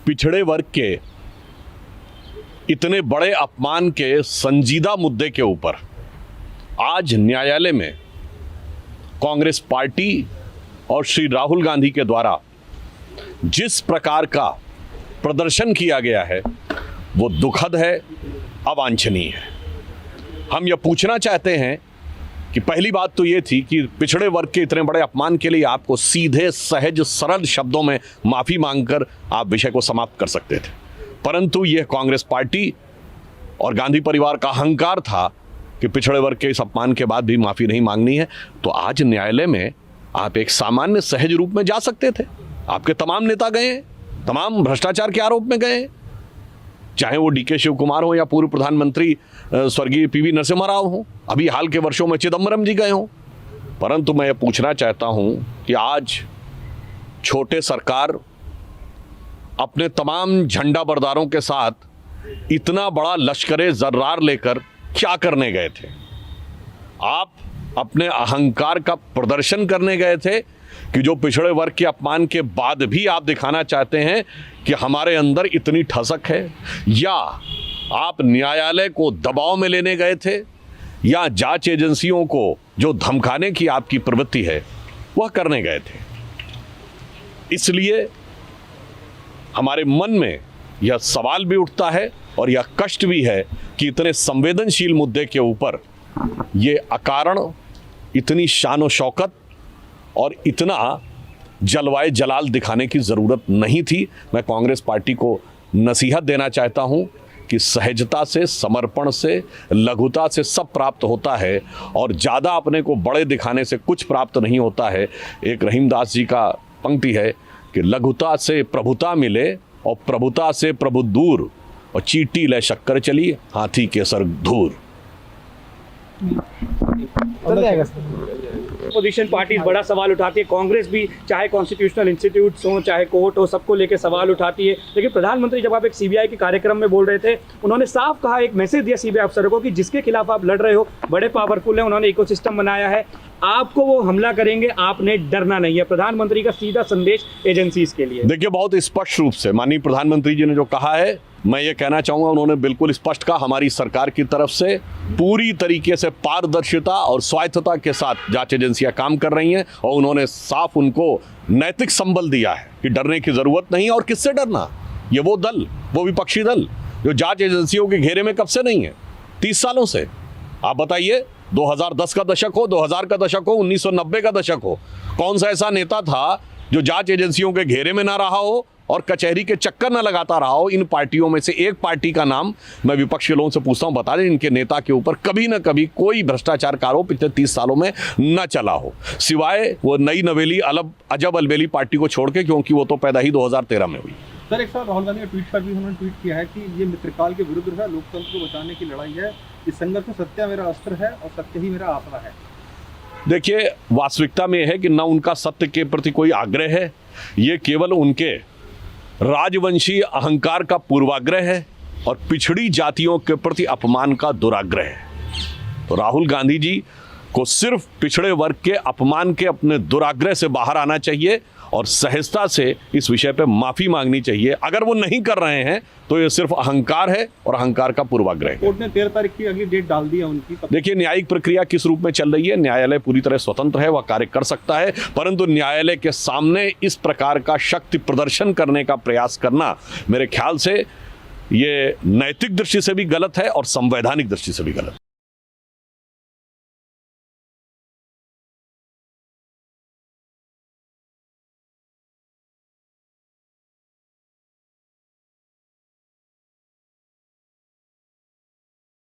पिछड़े वर्ग के इतने बड़े अपमान के संजीदा मुद्दे के ऊपर आज न्यायालय में कांग्रेस पार्टी और श्री राहुल गांधी के द्वारा जिस प्रकार का प्रदर्शन किया गया है वो दुखद है, अवांछनीय है। हम यह पूछना चाहते हैं कि पहली बात तो ये थी कि पिछड़े वर्ग के इतने बड़े अपमान के लिए आपको सीधे सहज सरल शब्दों में माफी मांगकर आप विषय को समाप्त कर सकते थे, परंतु यह कांग्रेस पार्टी और गांधी परिवार का अहंकार था कि पिछड़े वर्ग के इस अपमान के बाद भी माफी नहीं मांगनी है। तो आज न्यायालय में आप एक सामान्य सहज रूप में जा सकते थे। आपके तमाम नेता गए हैं, तमाम भ्रष्टाचार के आरोप में गए हैं, चाहे वो डीके शिव कुमार हो या पूर्व प्रधानमंत्री स्वर्गीय पीवी नरसिम्हा राव हो, अभी हाल के वर्षों में चिदम्बरम जी गए हों। परंतु मैं ये पूछना चाहता हूं कि आज छोटे सरकार अपने तमाम झंडा बरदारों के साथ इतना बड़ा लश्करे जर्रार लेकर क्या करने गए थे? आप अपने अहंकार का प्रदर्शन करने गए थे कि जो पिछड़े वर्ग के अपमान के बाद भी आप दिखाना चाहते हैं कि हमारे अंदर इतनी ठसक है, या आप न्यायालय को दबाव में लेने गए थे, या जांच एजेंसियों को जो धमकाने की आपकी प्रवृत्ति है वह करने गए थे। इसलिए हमारे मन में यह सवाल भी उठता है और यह कष्ट भी है कि इतने संवेदनशील मुद्दे के ऊपर ये अकारण इतनी शान और शौकत और इतना जलवाए जलाल दिखाने की ज़रूरत नहीं थी। मैं कांग्रेस पार्टी को नसीहत देना चाहता हूं कि सहजता से, समर्पण से, लघुता से सब प्राप्त होता है और ज़्यादा अपने को बड़े दिखाने से कुछ प्राप्त नहीं होता है। एक रहीमदास जी का पंक्ति है कि लघुता से प्रभुता मिले और प्रभुता से प्रभु दूर, और चींटी ले शक्कर चली हाथी के सर धूर। अपोजिशन पार्टीज बड़ा सवाल उठाती है, कांग्रेस भी चाहे कॉन्स्टिट्यूशनल इंस्टीट्यूट्स हो चाहे कोर्ट हो, सबको लेकर सवाल उठाती है। लेकिन प्रधानमंत्री जब आप एक सीबीआई के कार्यक्रम में बोल रहे थे, उन्होंने साफ कहा, एक मैसेज दिया सीबीआई अफसरों को कि जिसके खिलाफ आप लड़ रहे हो बड़े पावरफुल हैं, उन्होंने इकोसिस्टम बनाया है, आपको वो हमला करेंगे, आपने डरना नहीं है। प्रधानमंत्री का सीधा संदेश एजेंसीज के लिए। देखिए, बहुत स्पष्ट रूप से माननीय प्रधानमंत्री जी ने जो कहा है, मैं ये कहना चाहूँगा, उन्होंने बिल्कुल स्पष्ट कहा, हमारी सरकार की तरफ से पूरी तरीके से पारदर्शिता और स्वायत्तता के साथ जांच एजेंसियां काम कर रही हैं और उन्होंने साफ उनको नैतिक संबल दिया है कि डरने की ज़रूरत नहीं। और किससे डरना? ये वो दल, वो विपक्षी दल जो जांच एजेंसियों के घेरे में कब से नहीं है, 30 सालों से। आप बताइए, 2010 का दशक हो, 2000 का दशक हो, 1990 का दशक हो, कौन सा ऐसा नेता था जो जांच एजेंसियों के घेरे में ना रहा हो और कचहरी के चक्कर न लगाता रहा हो? इन पार्टियों में से एक पार्टी का नाम मैं विपक्षी लोगों से पूछता हूं, बता दें इनके नेता के ऊपर कभी न कभी कोई भ्रष्टाचार का आरोप पिछले 30 सालों में न चला हो, सिवाय वो नई नवेली अजब अलबेली पार्टी को छोड़ के, क्योंकि वो तो पैदा ही 2013 में हुई। सर, एक साथ राहुल गांधी के ट्वीट पर भी उन्होंने ट्वीट किया है कि ये मित्रकाल के विरुद्ध है, लोकतंत्र को बचाने की लड़ाई है, इस संघर्ष में सत्य मेरा अस्त्र है और सत्य ही मेरा आसरा है। देखिए, वास्तविकता में है कि न उनका सत्य के प्रति कोई आग्रह है, ये केवल उनके राजवंशी अहंकार का पूर्वाग्रह है और पिछड़ी जातियों के प्रति अपमान का दुराग्रह है। तो राहुल गांधी जी को सिर्फ पिछड़े वर्ग के अपमान के अपने दुराग्रह से बाहर आना चाहिए और सहजता से इस विषय पे माफी मांगनी चाहिए। अगर वो नहीं कर रहे हैं तो ये सिर्फ अहंकार है और अहंकार का पूर्वाग्रह है। कोर्ट ने 13 तारीख की अगली डेट डाल दी है उनकी। देखिए, न्यायिक प्रक्रिया किस रूप में चल रही है, न्यायालय पूरी तरह स्वतंत्र है, वह कार्य कर सकता है, परंतु न्यायालय के सामने इस प्रकार का शक्ति प्रदर्शन करने का प्रयास करना मेरे ख्याल से ये नैतिक दृष्टि से भी गलत है और संवैधानिक दृष्टि से भी गलत है।